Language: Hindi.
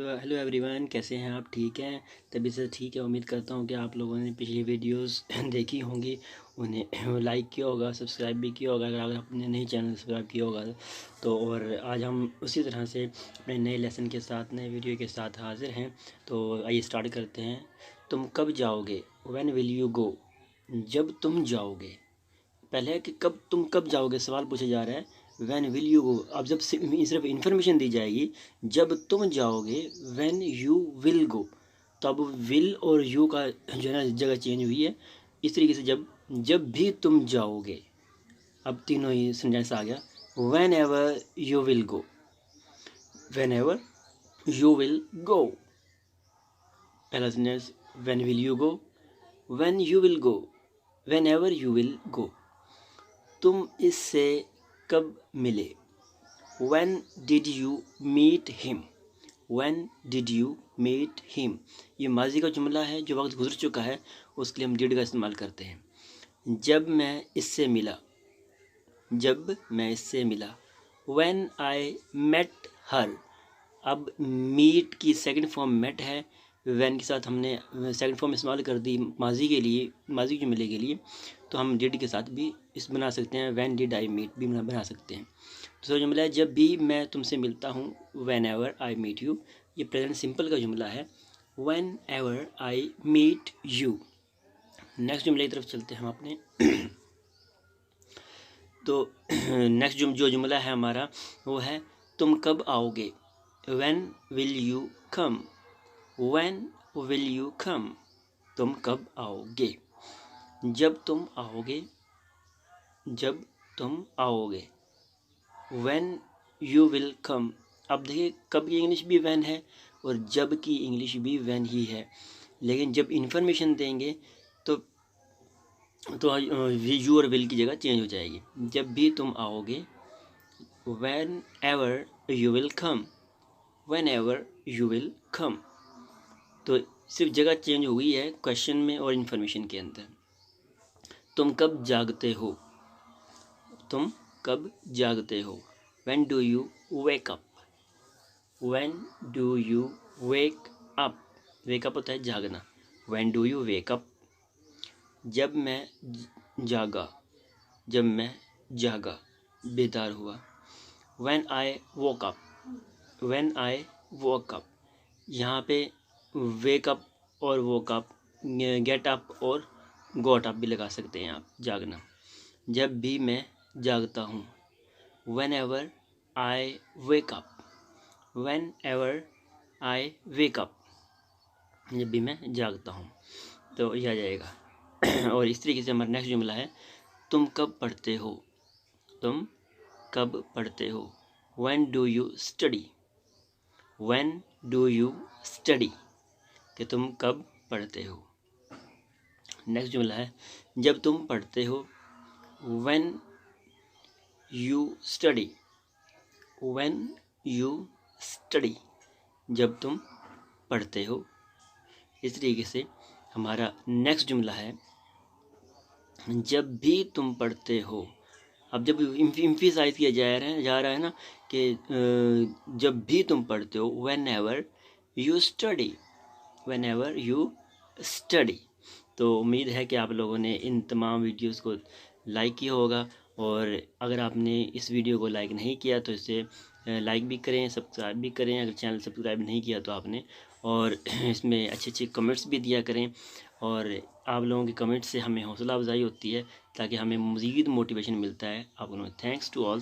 हेलो एवरीवन, कैसे हैं आप? ठीक हैं? तभी से ठीक है। उम्मीद करता हूँ कि आप लोगों ने पिछली वीडियोस देखी होंगी, उन्हें लाइक किया होगा, सब्सक्राइब भी किया होगा अगर आपने नहीं चैनल सब्सक्राइब किया होगा तो। और आज हम उसी तरह से अपने नए लेसन के साथ, नए वीडियो के साथ हाजिर हैं। तो आइए स्टार्ट करते हैं। तुम कब जाओगे? व्हेन विल यू गो? जब तुम जाओगे। पहले है कि तुम कब जाओगे, सवाल पूछा जा रहा है। व्हेन विल यू गो, अब जब सिर्फ इन्फॉर्मेशन दी जाएगी, जब तुम जाओगे, व्हेन यू विल गो, तो अब विल और यू का जो है ना जगह चेंज हुई है। इस तरीके से जब जब भी तुम जाओगे, अब तीनों ही सेंटेंस आ गया। Whenever you will go, whenever you will go. पहला sentence, when will you go, when you will go, whenever you will go. तुम इससे कब मिले? When did you meet him? When did you meet him? ये माजी का जुमला है, जो वक्त गुजर चुका है उसके लिए हम did का इस्तेमाल करते हैं। जब मैं इससे मिला, जब मैं इससे मिला। When I met her, अब मीट की सेकंड फॉर्म मेट है। वैन के साथ हमने सेकंड फॉर्म इस्तेमाल कर दी माजी के लिए, माजी जुमले के लिए। तो हम डिड के साथ भी इस बना सकते हैं, वैन डिड आई मीट भी बना सकते हैं। दूसरा जुमला है, जब भी मैं तुमसे मिलता हूँ, whenever I meet you. ये प्रेजेंट सिंपल का जुमला है, whenever I meet you. Next जुमले की तरफ चलते हैं हम अपने। तो नेक्स्ट जो जुमला है हमारा, वो है तुम कब आओगे? When will you come? When will you come? तुम कब आओगे? जब तुम आओगे, जब तुम आओगे। When you will come, अब देखिए कब की इंग्लिश भी when है और जब की इंग्लिश भी when ही है, लेकिन जब इन्फॉर्मेशन देंगे तो यू और विल की जगह चेंज हो जाएगी। जब भी तुम आओगे, whenever you will come, whenever you will come। तो सिर्फ जगह चेंज हो गई है क्वेश्चन में और इन्फॉर्मेशन के अंदर। तुम कब जागते हो? तुम कब जागते हो? When do you wake up? When do you wake up? Wake up होता है जागना। When do you wake up? जब मैं जागा, जब मैं जागा, बेदार हुआ। When I woke up, when I woke up। यहाँ पे वेक अप और वोक अप, गेट अप और गोट अप भी लगा सकते हैं आप, जागना। जब भी मैं जागता हूँ, when ever I wake up, when ever I wake up, जब भी मैं जागता हूँ। तो यह आ जाएगा। और इस तरीके से हमारा नेक्स्ट जुमला है, तुम कब पढ़ते हो? तुम कब पढ़ते हो? When do you study? When do you study, कि तुम कब पढ़ते हो। नेक्स्ट जुमला है, जब तुम पढ़ते हो, when you study, when you study, जब तुम पढ़ते हो। इस तरीके से हमारा नेक्स्ट जुमला है, जब भी तुम पढ़ते हो। अब जब इम्फिसाइज किया जा रहा है ना कि जब भी तुम पढ़ते हो, when ever you study, when ever you study. तो उम्मीद है कि आप लोगों ने इन तमाम वीडियोस को लाइक किया होगा, और अगर आपने इस वीडियो को लाइक नहीं किया तो इसे लाइक भी करें, सब्सक्राइब भी करें अगर चैनल सब्सक्राइब नहीं किया तो आपने, और इसमें अच्छे अच्छे कमेंट्स भी दिया करें। और आप लोगों के कमेंट्स से हमें हौसला अफजाई होती है, ताकि हमें मज़ीद मोटिवेशन मिलता है। आप लोगों, थैंक्स टू ऑल।